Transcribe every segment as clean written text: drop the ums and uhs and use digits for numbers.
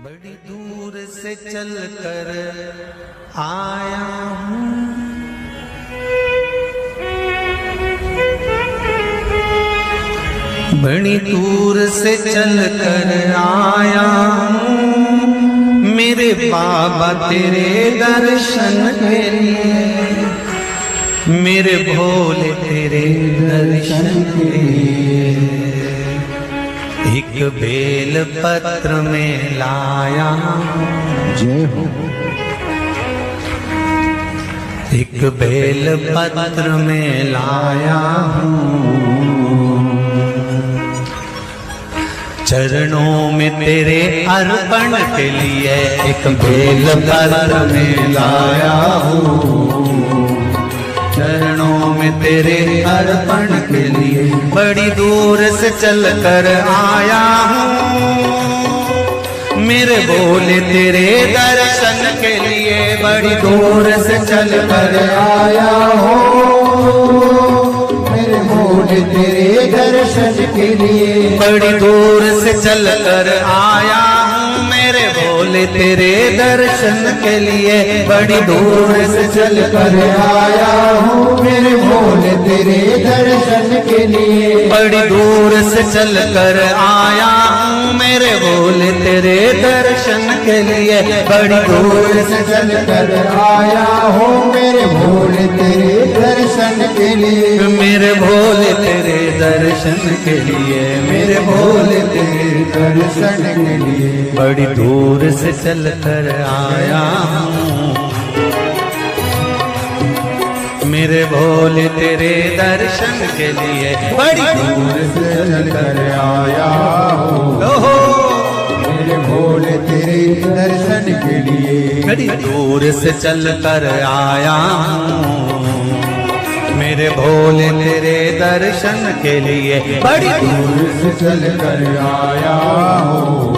बड़ी दूर से चल कर आया हूँ, बड़ी दूर से चल कर आया हूँ, मेरे बाबा तेरे दर्शन के लिए, मेरे भोले तेरे दर्शन के लिए। एक बेल पत्र में लाया जय हो। एक बेल पत्र में लाया हूँ, चरणों में तेरे अर्पण के लिए एक बेल पत्र में लाया हूँ, चरणों में तेरे अर्पण के लिए बड़ी दूर से चल कर आया हूँ, मेरे भोले तेरे दर्शन के लिए बड़ी दूर से चल कर आया हूँ, मेरे भोले तेरे दर्शन के लिए बड़ी दूर से चल कर आया हूँ, मेरे भोले तेरे दर्शन के लिए बड़ी दूर से चल कर आया हूँ, मेरे भोले तेरे दर्शन के लिए बड़ी दूर से चल कर आया हूँ, मेरे भोले तेरे दर्शन के लिए बड़ी दूर से चल कर आया हूँ, मेरे भोले तेरे दर्शन के लिए मेरे भोले तेरे दर्शन के लिए, मेरे भोले तेरे दर्शन के लिए बड़ी दूर से चल कर आया हूँ, मेरे भोले तेरे दर्शन के लिए बड़ी दूर से चल कर आया हूँ, ओहो मेरे भोले तेरे दर्शन के लिए बड़ी दूर से चल कर आया हूँ, मेरे भोले तेरे दर्शन के लिए बड़ी दूर से चल कर आया हूँ,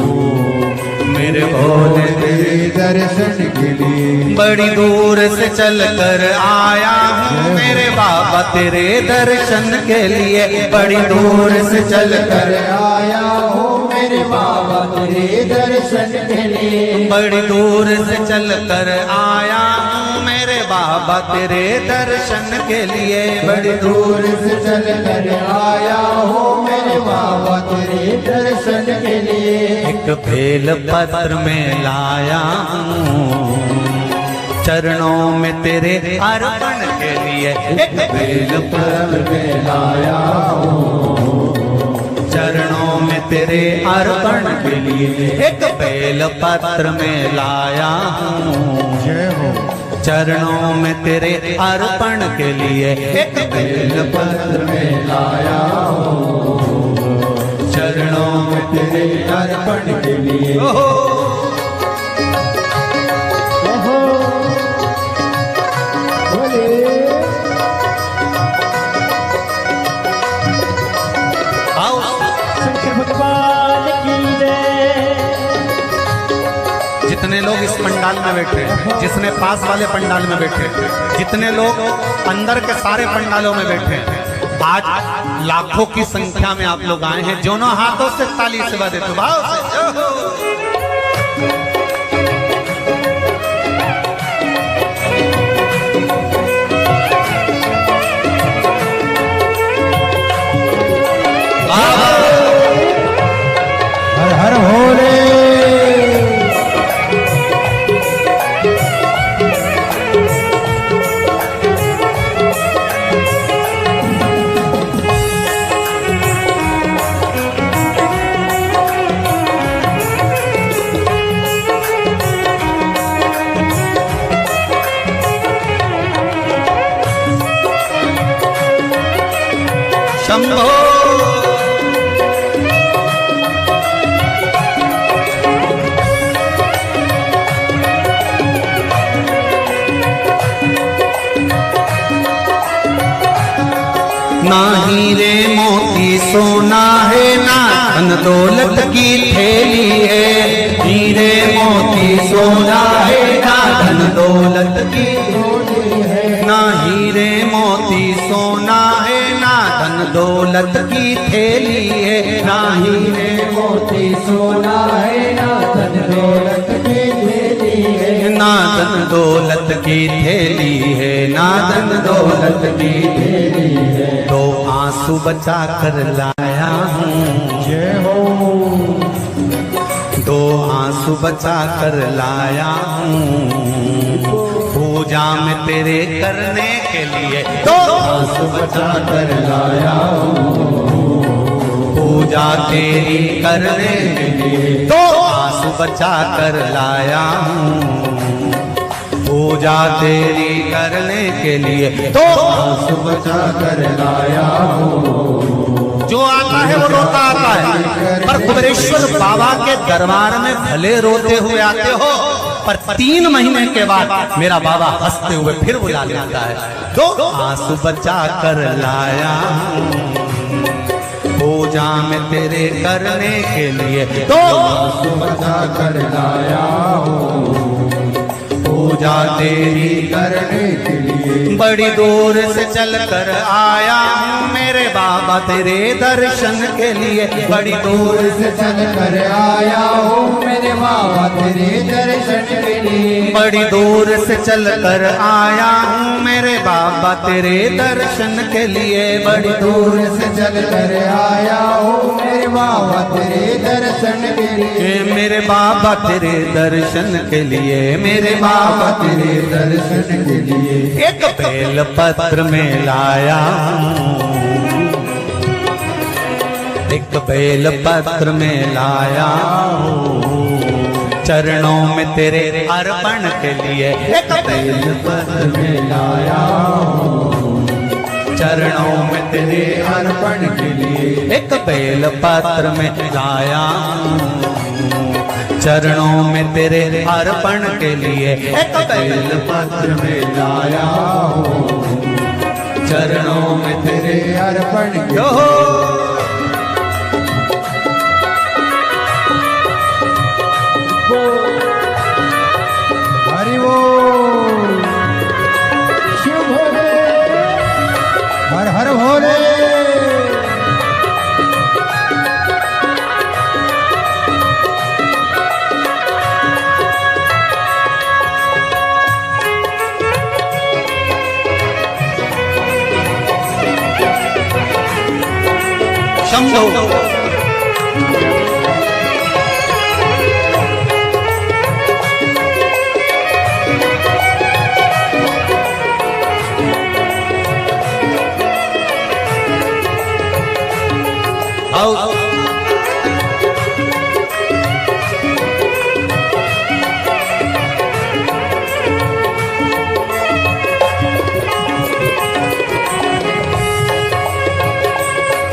मेरे भोले तेरे दर्शन के लिए बड़ी दूर से चल कर आया हूँ, मेरे बाबा तेरे दर्शन के लिए बड़ी दूर से चल कर आया हूँ, मेरे बाबा तेरे दर्शन के लिए बड़ी दूर से चल कर आया हूँ, मेरे बाबा तेरे दर्शन के लिए बड़ी दूर से चल कर आया हूँ, मेरे बाबा तेरे दर्शन के लिए एक बेल पत्र में लाया हूँ, चरणों में तेरे अर्पण के लिए एक बेल पत्र में लाया हूँ, चरणों में तेरे अर्पण के लिए एक बेल पत्र में लाया हूँ, जय हो। चरणों में तेरे अर्पण के लिए एक बेल पत्र में लाया हूँ, चरणों में तेरे अर्पण के लिए जितने लोग इस पंडाल में बैठे, जिसने पास वाले पंडाल में बैठे, जितने लोग अंदर के सारे पंडालों में बैठे, आज लाखों की संख्या में आप लोग आए हैं, दोनों हाथों से ताली से बजा देते भाव से। हर हर भोले शंभो ना हीरे मोती सोना है, ना धन दौलत की थैली है, हीरे मोती सोना है, ना धन दौलत की थैली है, ना हीरे मोती सोना है, ना धन दौलत की थैली है, ना हीरे मोती सोना है, ना धन धन दौलत की थैली है, ना धन दौलत की थैली है, तो आंसू बचा कर लाया हूँ। जय हो। दो आंसू बचा कर लाया हूँ, पूजा में तेरे करने के लिए दो आंसू बचा कर लाया हूँ, पूजा तेरी करने के लिए दो आंसू बचा कर लाया हूँ, पूजा तेरी करने के लिए दो आंसू बचा कर लाया हूँ। जो आता है वो रोता आता है, पर कुबेरेश्वर बाबा के दरबार में भले रोते हुए आते हो, पर 3 महीने के बाद मेरा बाबा हंसते हुए फिर बुला लेता है। दो आंसू बचा कर लाया हूँ, पूजा में तेरे करने के लिए दो आंसू बचा कर लाया हूँ, पूजा तेरी करने के लिए बड़ी दूर से चल कर आया हूँ मेरे बाबा तेरे दर्शन के लिए, बड़ी दूर से चल कर आया हूँ मेरे बाबा तेरे दर्शन के लिए, बड़ी दूर से चल कर आया हूँ मेरे बाबा तेरे दर्शन के लिए, बड़ी दूर से चल कर आया हूँ मेरे बाबा तेरे दर्शन के लिए, मेरे बाबा तेरे दर्शन के लिए, मेरे बाबा तेरे दर्शन के लिए एक बेल पत्र में लाया हूँ, एक बेल पत्र में लाया हूँ, चरणों में तेरे अर्पण के लिए एक बेल पत्र में लाया हूँ, चरणों में तेरे अर्पण के लिए एक बेल पत्र में लाया हूँ, चरणों में तेरे अर्पण के लिए एक बेल पत्र में लाया हूँ, चरणों में तेरे अर्पण के यो हरि बोल। शिव भोले हर हर भोले। शंभो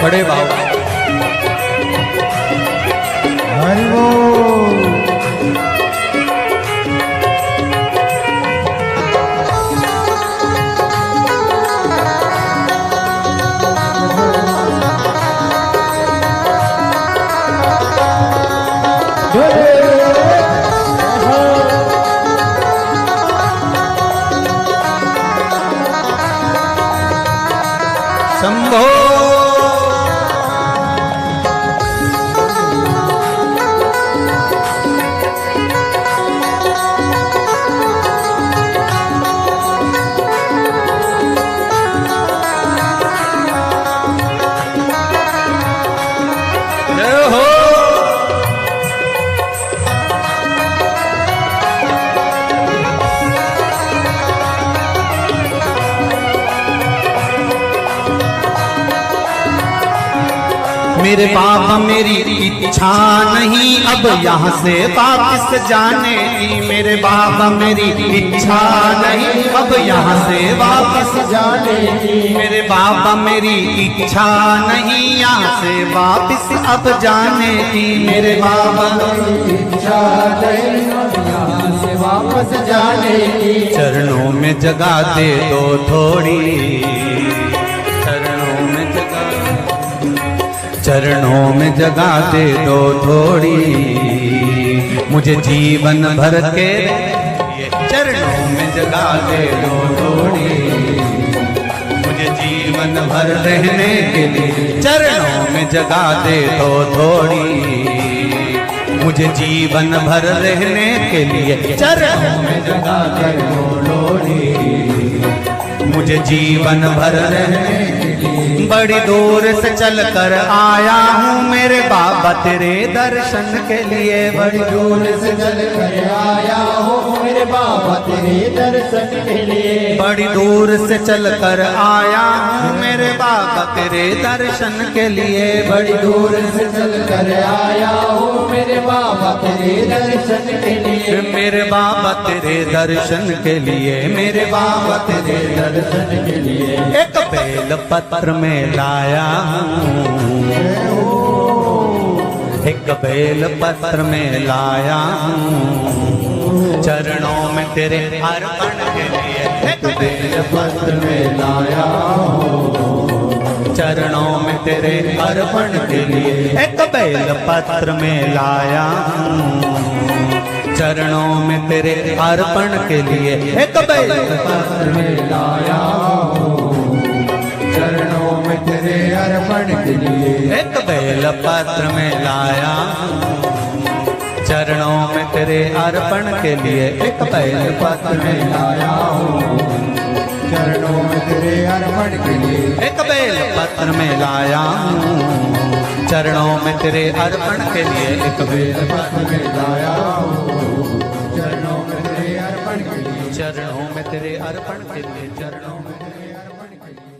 बड़े बाबा हरि बोल। शंभो मेरे बाबा मेरी इच्छा नहीं अब यहाँ से वापस जाने की, मेरे बाबा मेरी इच्छा नहीं अब यहाँ से वापस जाने की, मेरे बाबा मेरी इच्छा नहीं यहाँ से वापस अब जाने की, मेरे बाबा इच्छा नहीं यहाँ से वापस जाने की, चरणों में जगह दे दो थोड़ी, चरणों में जगह, चरणों में जगह दे दो थोड़ी, मुझे जीवन भर के चरणों में जगह दे दो थोड़ी, मुझे जीवन भर रहने के लिए चरणों में जगह दे दो थोड़ी, मुझे जीवन भर रहने के लिए चरणों में जगा कर बोलो रे। मुझे जीवन भर रहने के लिए बड़ी दूर से चल कर आया हूँ मेरे बाबा तेरे दर्शन के लिए। बड़ी दूर से चल कर आया हूँ मेरे बाबा तेरे दर्शन के लिए। बड़ी दूर से चल कर आया हूँ मेरे बाबा तेरे दर्शन के लिए। बड़ी दूर से चल कर आया हूँ मेरे बाबा तेरे दर्शन के लिए। मेरे बाबा तेरे दर्शन के लिए, मेरे बाबा तेरे दर्शन के लिए एक बेल पत्र में लाया हूँ, एक बेल पत्र में लाया हूँ चरणों में तेरे अर्पण के लिए। एक बेल पत्र में लाया हूँ चरणों में तेरे अर्पण के लिए। एक बेल पत्र में लाया हूँ चरणों में तेरे अर्पण के लिए। एक बेल पत्र में लाया हूँ चरणों में तेरे अर्पण के लिए। एक बेल पत्र में लाया चरणों में तेरे अर्पण के लिए। एक बेल पत्र में लाया हूँ चरणों में तेरे अर्पण के लिए। एक बेल पत्र में लाया चरणों में तेरे अर्पण के लिए। एक बेल पत्र में लाया हूँ चरणों में तेरे अर्पण के लिए। चरणों में तेरे अर्पण के लिए। चरणों में तेरे अर्पण के लिए।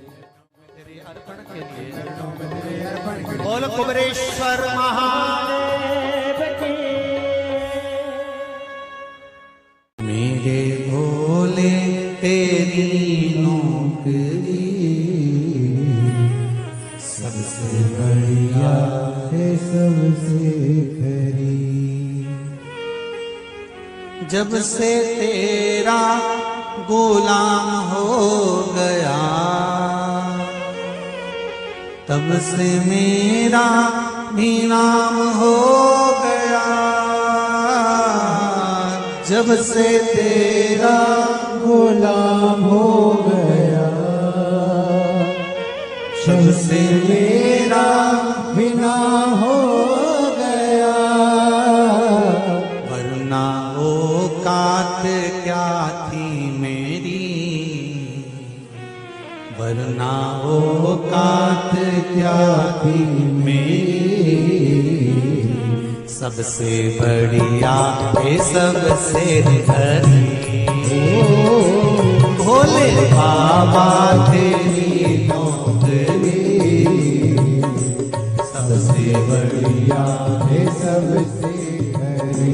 तेरे अर्पण के लिए। चरणों में तेरे अर्पण के लिए। बोल कुबेरेश्वर महादेव की। मेरे भोले तेरी नौकरी सबसे बढ़िया है सबसे खरी। जब से तेरा गुलाम हो गया तब से मेरा भी नाम हो गया। जब से तेरा गुलाम हो गया जब से मेरा बिना हो गया। वरना औकात क्या थी मेरी, वरना औकात क्या थी मेरी। सबसे बढ़िया है सबसे हरी। भोले बाबा तेरी नौकरी सबसे बढ़िया है सबसे खरी।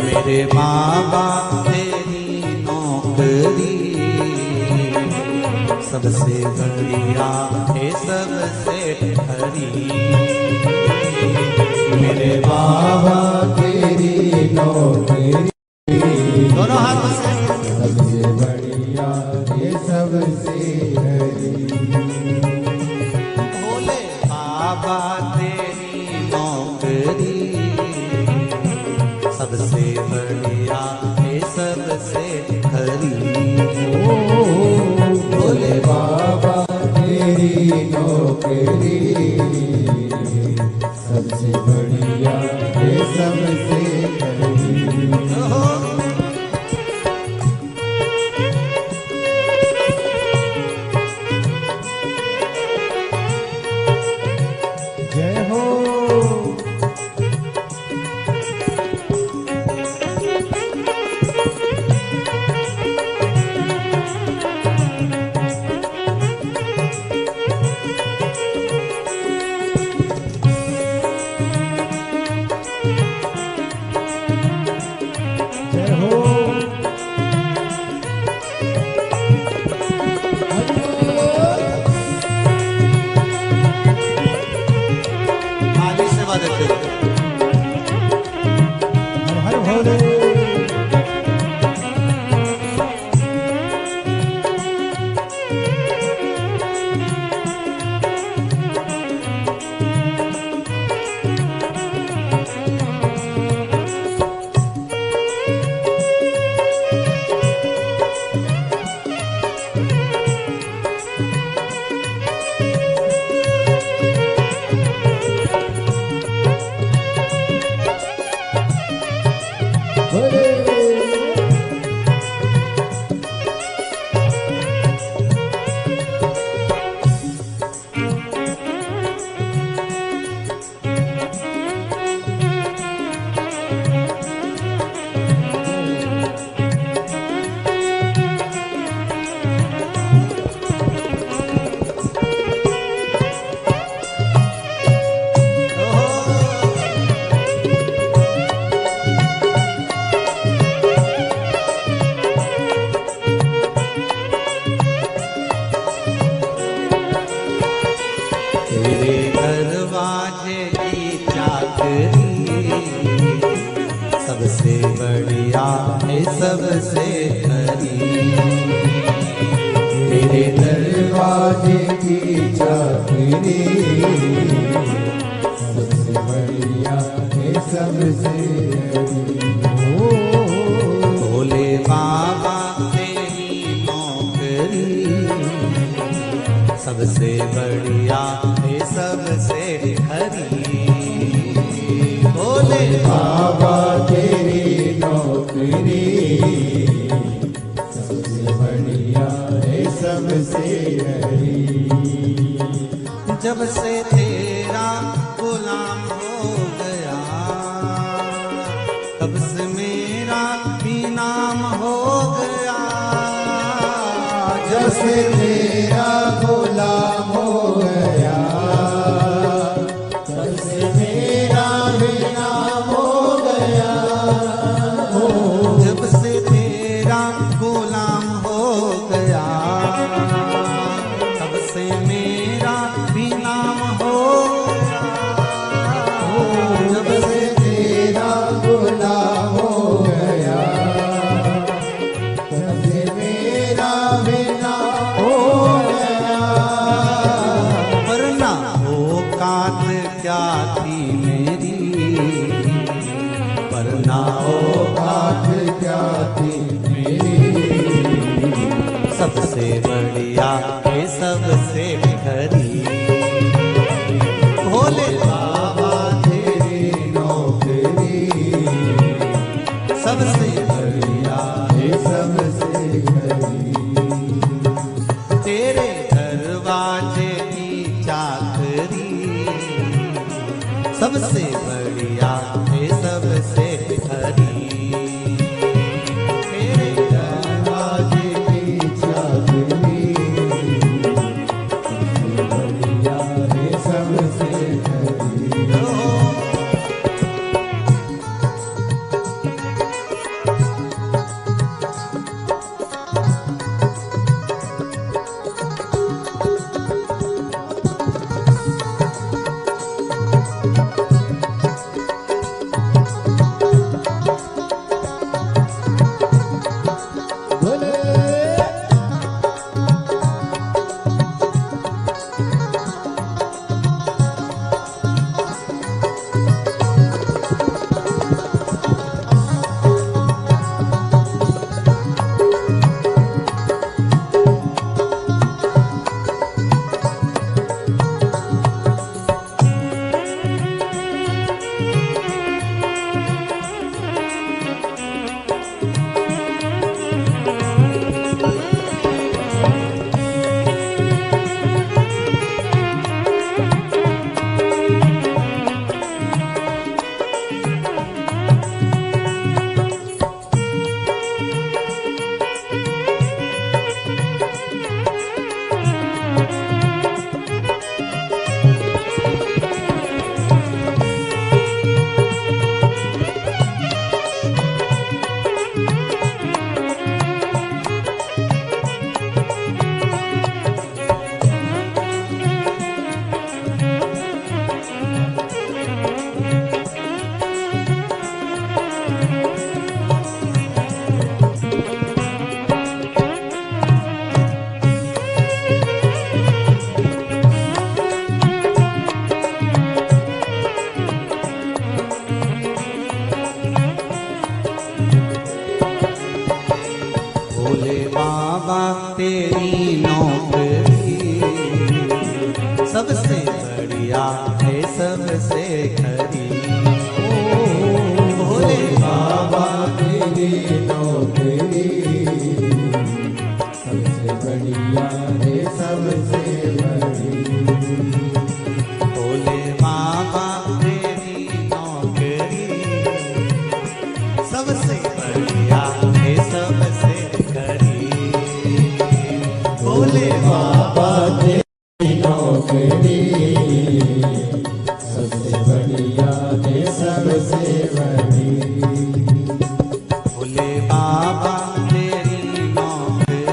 मेरे बाबा तेरी नौकरी सबसे बढ़िया है सबसे हरी। मेरे बाबा तेरी नौकरी दोनों हाथों से सबसे बढ़िया है सबसे हरी। भोले बाबा तेरी नौकरी सबसे बढ़िया है सबसे हरी। भोले बाबा तेरी नौकरी सबसे बढ़िया है सबसे खरी। जय हो तेरे दरवाजे की चाकरी सबसे बढ़िया है सबसे खरी। तेरे दरवाजे की चाकरी सबसे बढ़िया है सबसे भोले बाबा तेरी नौकरी सबसे बढ़िया है सबसे खरी। भोले बाबा तेरी नौकरी सबसे बढ़िया है सबसे हरी। जब से तेरा गुलाम हो गया तब से मेरा भी नाम हो गया। जब से तेरा गुलाम हो गया तब से मेरा भी नाम हो गया। जब से तेरा गुलाम हो गया तब से मेरा भी नाम हो गया। जब से तेरा गुलाम हो गया तब से मेरा भी नाम हो गया। वरना औकात क्या थी मेरी, वरना औकात क्या थी मेरी, सबसे बढ़िया है सबसे खरी। भोले बाबा तेरी नौकरी सबसे बढ़िया है सबसे खरी। तेरे दरवाजे की चाकरी सबसे बढ़िया है सबसे खरी। तेरे दरवाजे की चाकरी सबसे बढ़िया है सबसे खरी। तेरी नौकरी सबसे बढ़िया है सबसे खरी। भोले बाबा नौकरी सबसे बढ़िया है सबसे बड़ी। भोले बाबा तेरी नौकरी सबसे बढ़िया है सबसे खरी। भोले बाबा तेरी नौकरी सबसे बढ़िया है सबसे बड़ी। भोले बाबा तेरी नौकरी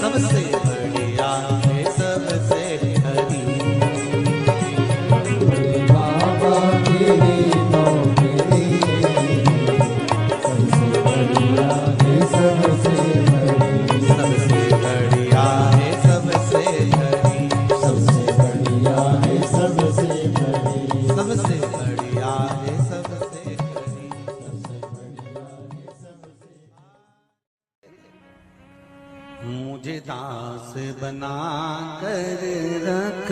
सबसे बढ़िया है सबसे खरी। भोले बाबा तेरी नौकरी सबसे बढ़िया है सबसे बड़ी। सबसे बढ़िया है सबसे खरी। सबसे बढ़िया है सबसे बड़ी। सबसे बढ़िया है सबसे खरी। मुझे दास बना कर रख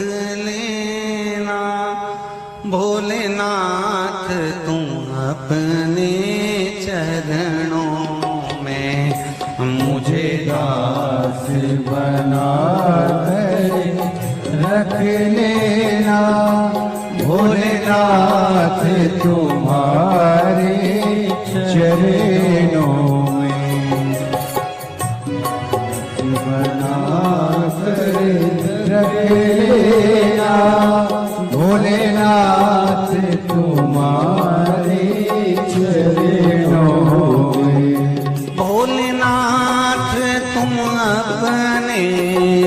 लेना भोलेनाथ तुम अपने चरणों में। मुझे दास बना कर रख लेना भोलेनाथ तुम्हारे चरणों में। बना कर रख लेना भोलेनाथ तुम्हारे चरणों में। भोलेनाथ तुम अपने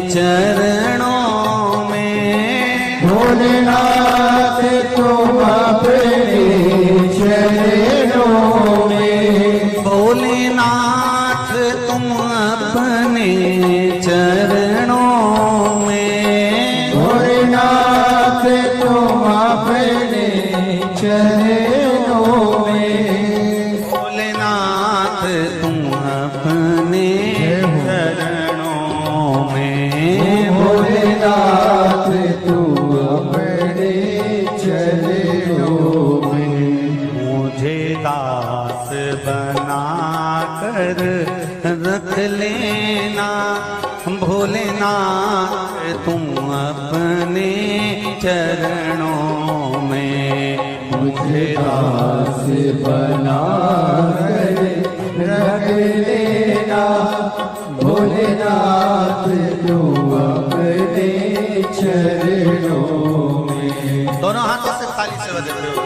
चरणों में। भोलेनाथ तुम अपने चरणों में। भोलेनाथ तुम अपने चरणों में। भोलेनाथ तुम अपने चरणों में। भोलेनाथ तुम अपने चरणों में। भोलेनाथ तुम अपने चरणों में। मुझे दास बना कर रख लेना भोलेनाथ तुम अपने चरणों में। मुझे दास बना कर रख लेना भोलेनाथ तुम अपने चरणों में। दोनों हाथों से ताली से बजाते हो।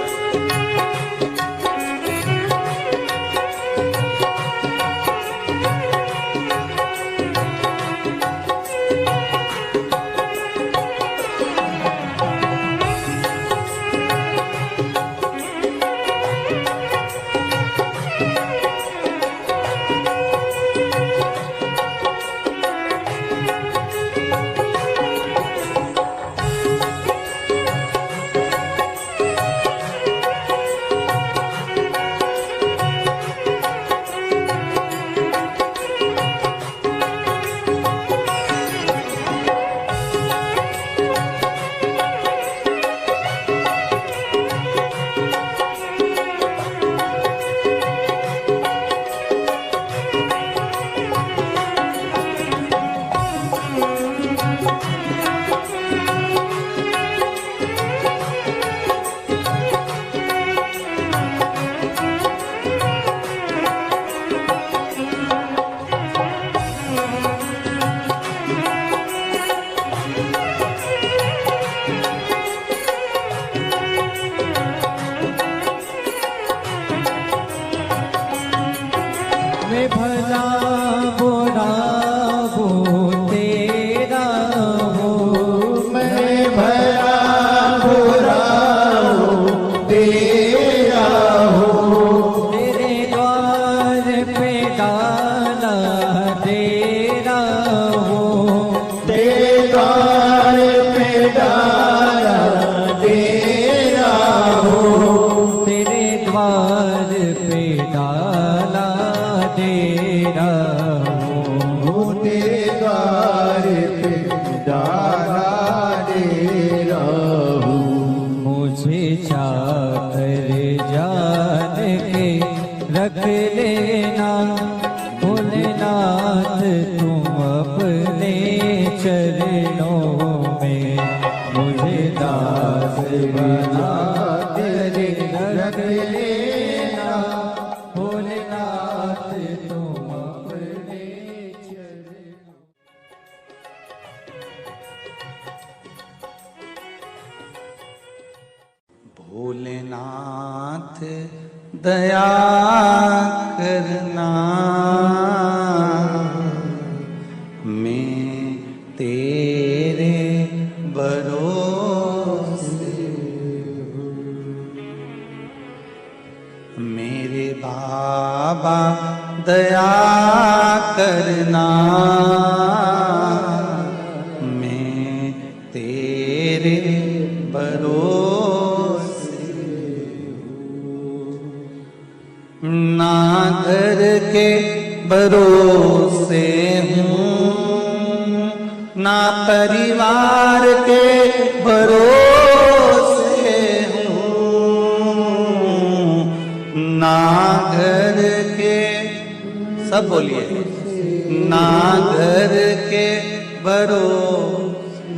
रख लेना भोलेनाथ तुम अपने चरणों में, मुझे दास बना तेरे रख लेना भोलेनाथ तुम अपने चरणों। भोलेनाथ दया करना, मैं तेरे भरोसे हूँ। मेरे बाबा दया करना, मैं तेरे भरोसे ना घर के भरोसे हूँ, ना परिवार के भरोसे हूँ, ना घर के, सब बोलिए, ना घर के भरोसे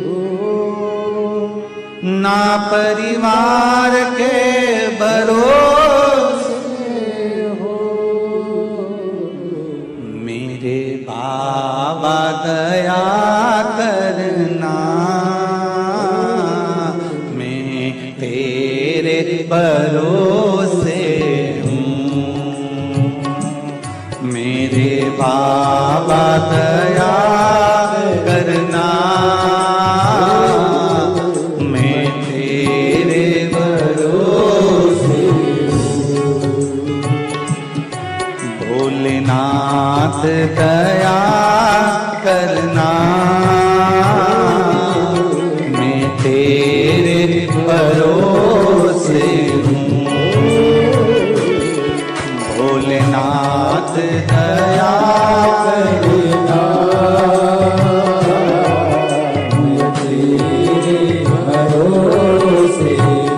हूँ, ना परिवार के भरोसे हो। मेरे बाबा दया करना, मैं तेरे भरोसे हूँ। मेरे बाबा दया करना, मैं तेरे भरोसे हूँ। भोलेनाथ दया करना, मैं तेरे भरोसे हूँ। भोलेनाथ दया करना, मैं तेरे भरोसे हूँ।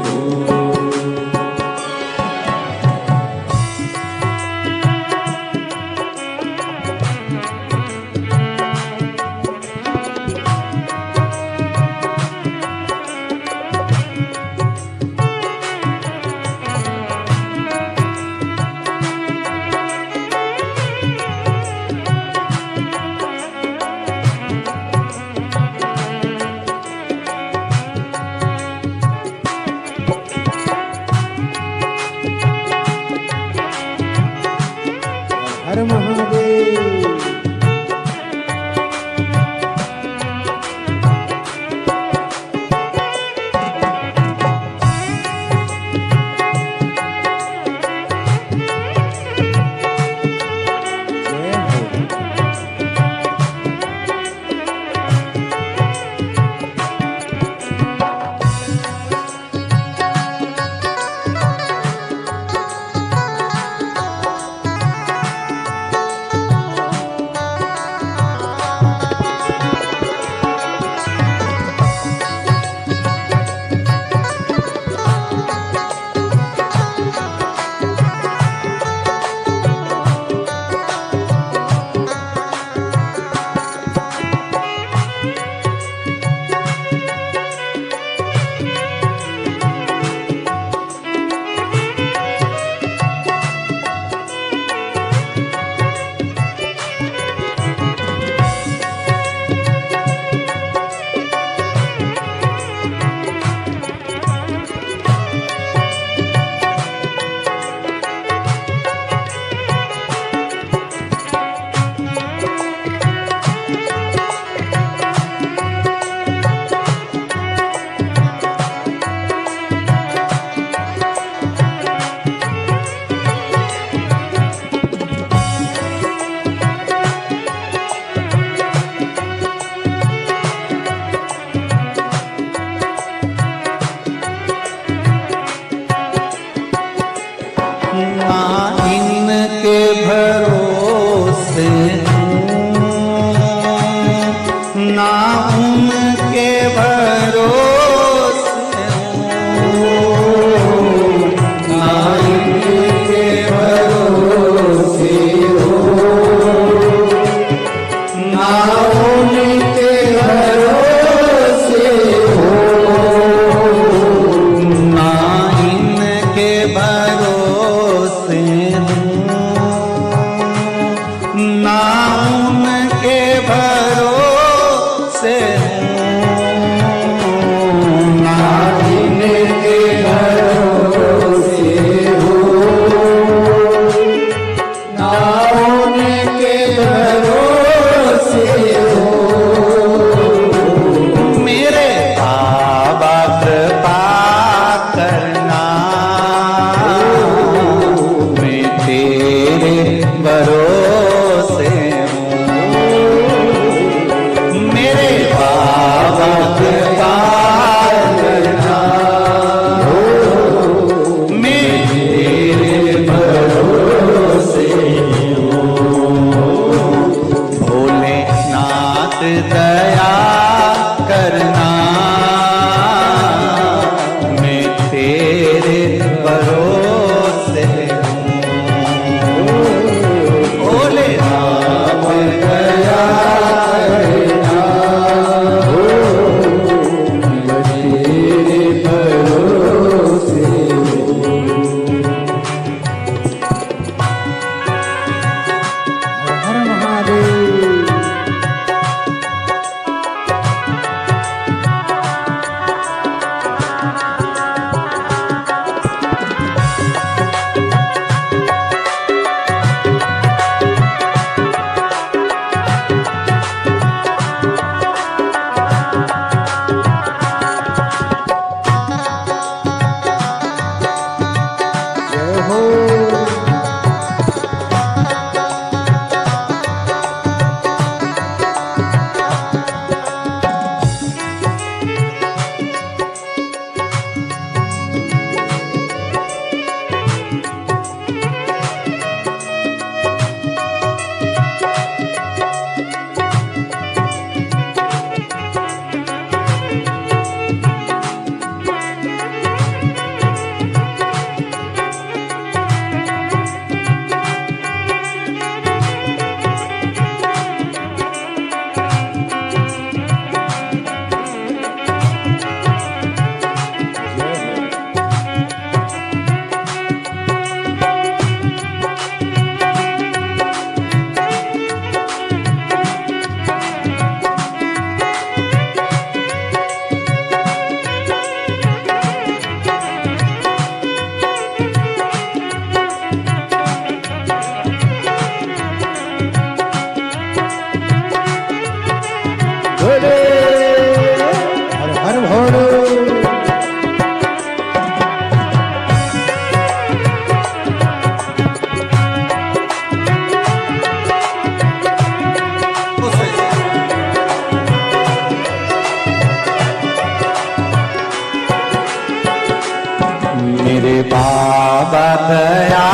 मेरे बाबा दया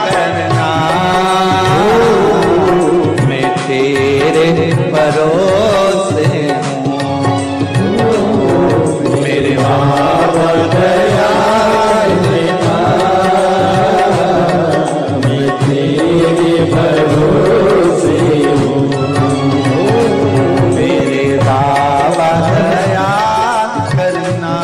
करना, मैं तेरे भरोसे हूँ। मेरे बाबा दया करना, मैं तेरे भरोसे हूँ। मेरे बाबा दया करना,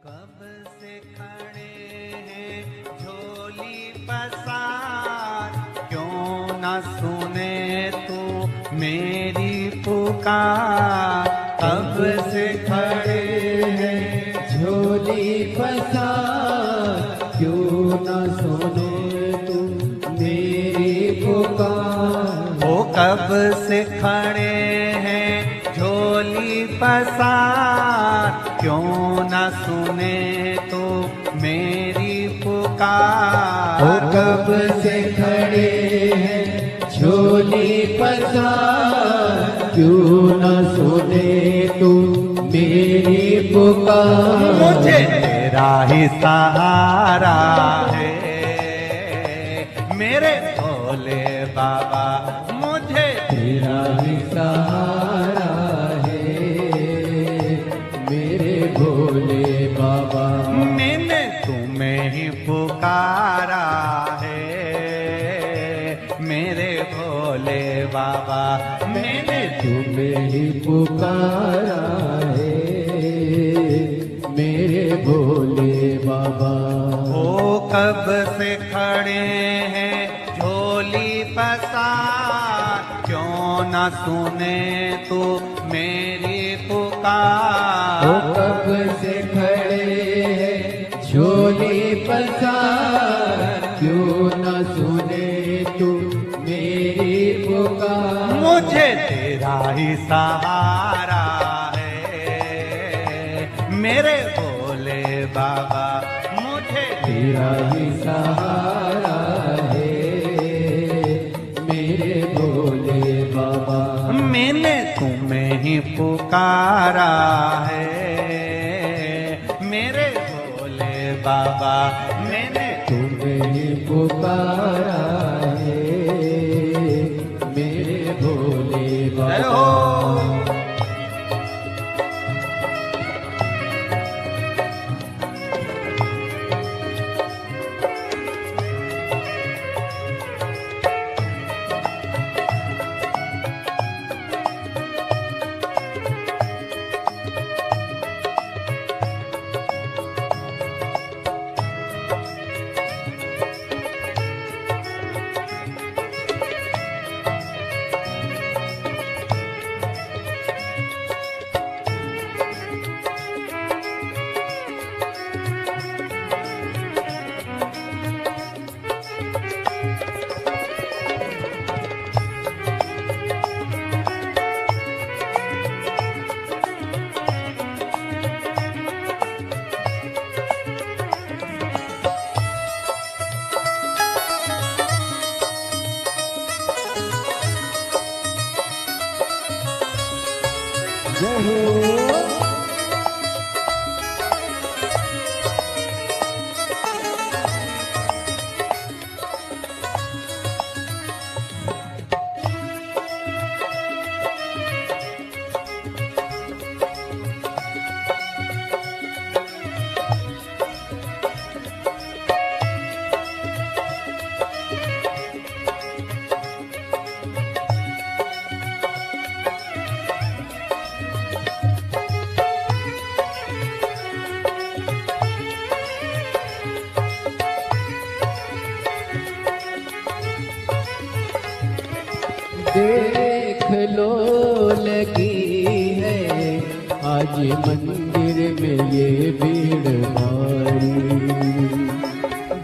कब से खड़े हैं झोली पसार, क्यों न सुने तू मेरी पुकार। कब से खड़े हैं झोली पसार, क्यों न सुने तू मेरी पुकार। वो कब से खड़े हैं झोली पसार, क्यों न सुने तो मेरी पुकार। वो कब से खड़े हैं झोली पसार, क्यों न सुने तू मेरी पुकार। मुझे तेरा ही सहारा है मेरे भोले बाबा, मुझे तेरा ही सहारा है मेरे भोले बाबा। मैंने तुम्हें ही पुकारा है मेरे भोले बाबा। मैंने तुम्हें ही पुकारा है मेरे भोले बाबा। वो कब से खड़े हैं झोली पसार, क्यों न सुने तू मेरी पुकार। वो कब से खड़े हैं झोली पसार, क्यों न सुने तू मेरी पुकार। मुझे तेरा ही सहारा है मेरे भोले बाबा, मुझे तेरा ही सहारा है मेरे भोले बाबा। मैंने तुम्हें ही पुकारा है मेरे भोले बाबा। मैंने तुम्हें ही पुकारा है मेरे भोले जय बाबा। हो। जय हो। देख लो लगी है आज मंदिर में ये भीड़ भारी।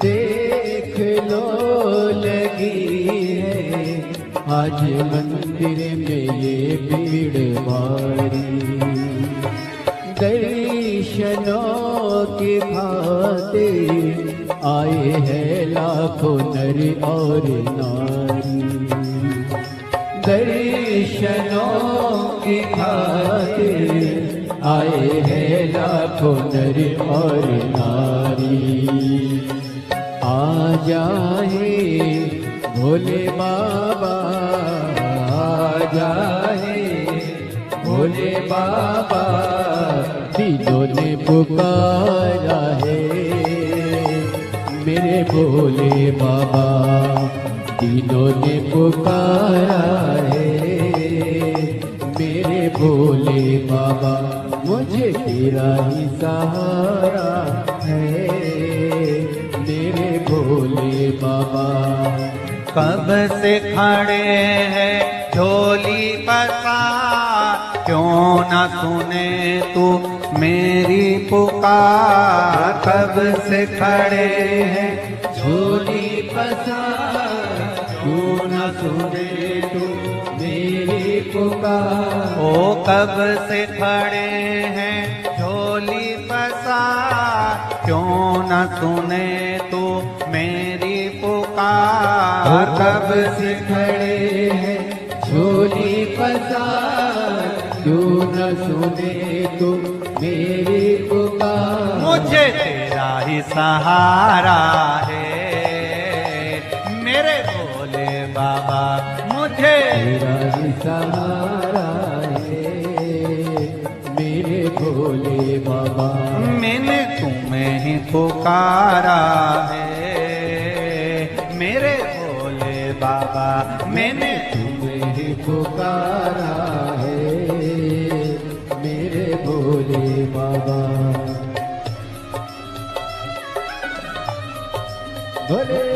देख लो लगी है आज मंदिर में ये भीड़ भारी। दर्शनों की खातिर आए हैं लाखों नर और नारी। दर्शनों की खातिर आए हैं लाखों नर और नारी। आ जाए भोले बाबा, आ जाए भोले बाबा, दिलों ने पुकारा है मेरे भोले बाबा। दिलों ने पुकारा है मेरे भोले बाबा। मुझे तेरा ही सहारा है मेरे भोले बाबा। कब से खड़े हैं झोली पसार, क्यों न सुने तू मेरी पुकार। कब से खड़े हैं झोली पसार, क्यों न सुने तू मेरी पुकार। ओ कब से खड़े हैं झोली पसार, क्यों न सुने तू मेरी पुकार। कब से खड़े हैं झोली पसार, क्यों न सुने तू मेरी पुकार। मुझे तेरा ही सहारा है मेरे भोले बाबा। मुझे तेरा ही सहारा है मेरे भोले बाबा। मैंने तुम्हें ही पुकारा है मेरे भोले बाबा। मैंने तुम्हें ही पुकारा है मेरे भोले बाबा। भोले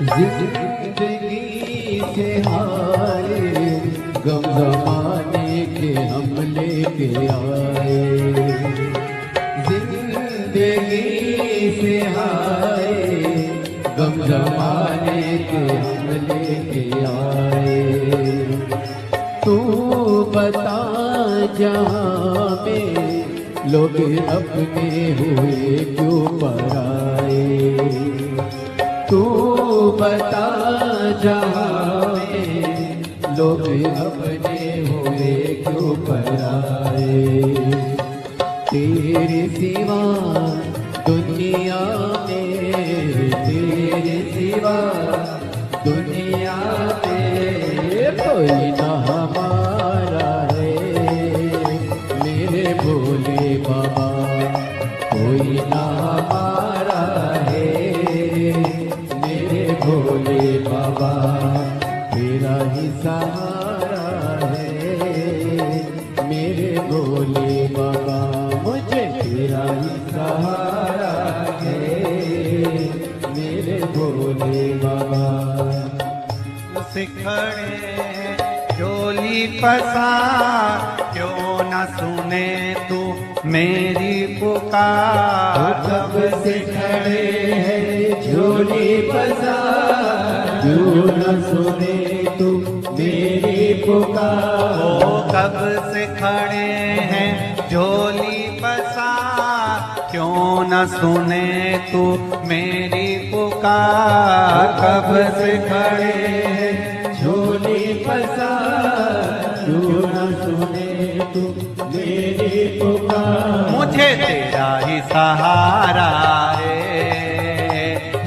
जिंदगी से हारे गम जमाने के हम लेके आए। जिंदगी से आए, गम जमाने के हम लेके आए। तू बता जहाँ में लोग अपने हुए क्यों पराए। तू बता जहाँ में लोग अपने हुए क्यों पराए। तेरे सिवा दुनिया में, तेरे सिवा दुनिया में कोई ना हमारा है। मेरे भोले बाबा कोई ना हमारा है। मेरे भोले बाबा तेरा ही सहारा है। मेरे भोले बाबा मुझे तेरा ही सहारा है। मेरे भोले बाबा सिखड़े झोली पसार, क्यों न सुने तू मेरी पुकार। कब से खड़े हैं झोली पसार, क्यों न सुने तू मेरी पुकार। ओ कब से खड़े हैं झोली पसार, क्यों न सुने तू मेरी पुकार। कब से खड़े हैं झोली पसार, क्यों न सुने तू मेरी पुकार। मुझे तेरा ही सहारा है।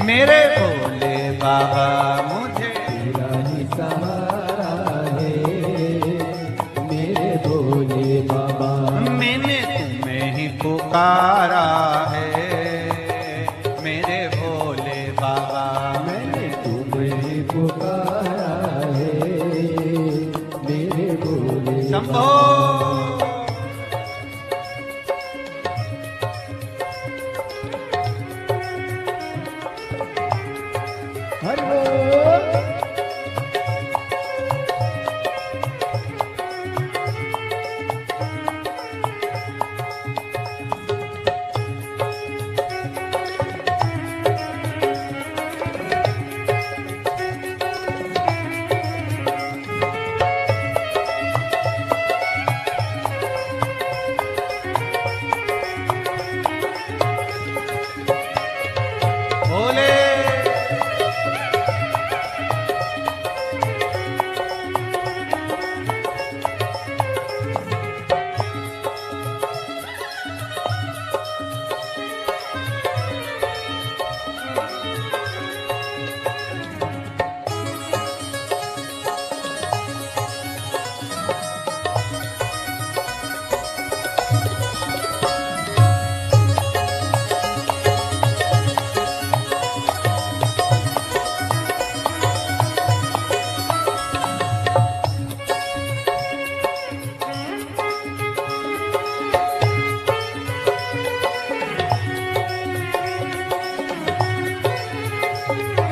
मेरे भोले बाबा मुझे तेरा ही सहारा है। मेरे भोले बाबा मैंने तुम्हें ही पुकारा है। मेरे भोले बाबा मैंने तुम्हें पुकारा है। मेरे भोले शंभो। हरि भोले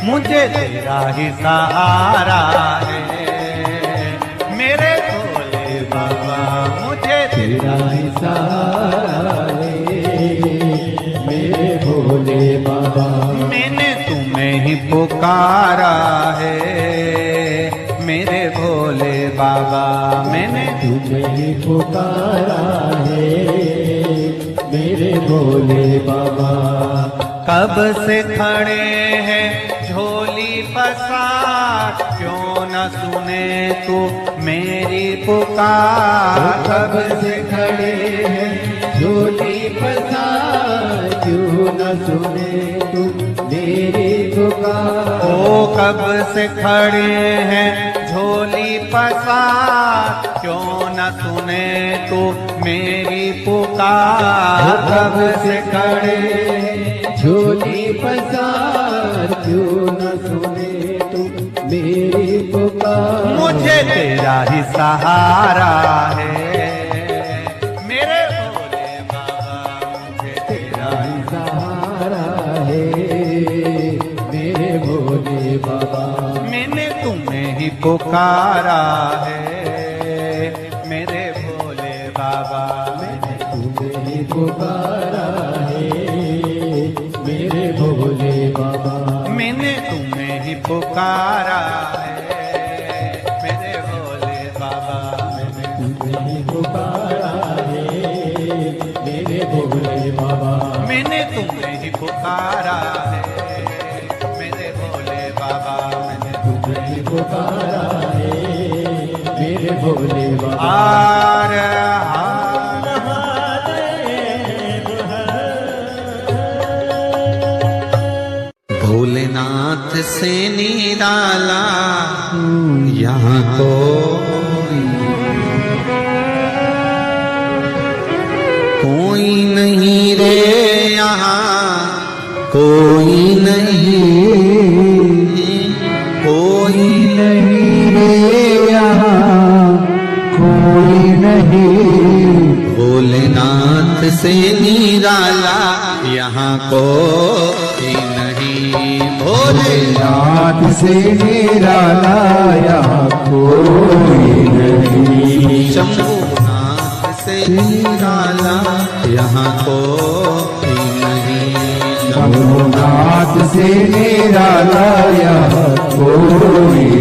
मुझे तेरा ही सहारा है। मेरे भोले बाबा मुझे तेरा ही सहारा है। मेरे भोले बाबा मैंने तुम्हें ही पुकारा है। मेरे भोले बाबा मैंने तुम्हें ही पुकारा है। मेरे भोले बाबा कब से खड़े हैं झोली पसार, क्यों न सुने तू मेरी पुकार। कब से खड़े हैं झोली पसार, क्यों न सुने तू मेरी पुकार। ओ कब से खड़े हैं झोली पसार, क्यों न सुने तू मेरी पुकार। कब से खड़े हैं झोली पसार, क्यों न सुने तू मेरी पुकार। मुझे तेरा ही सहारा है। मेरे भोले बाबा मुझे तेरा ही सहारा है। मेरे भोले बाबा मैंने तुम्हें ही पुकारा है। मेरे भोले बाबा मैंने तुम्हें ही पुकारा है। मेरे पुकारा है मेरे भोले बाबा। मैंने तुम्हें पुकारा है मेरे भोले बाबा। मैंने तुम्हें ही पुकारा है मेरे भोले बाबा। मैंने तुम्हें पुकारा है मेरे भोले बाबा। हार भोलेनाथ से निराला यहाँ कोई नहीं रे, यहाँ कोई नहीं, कोई नहीं रे यहाँ कोई नहीं। भोलेनाथ से निराला यहाँ कोई नहीं। भोलेनाथ से निराला यहाँ कोई नहीं। शंभुनाथ से निराला यहाँ कोई नहीं। शंभुनाथ से निराला यहाँ कोई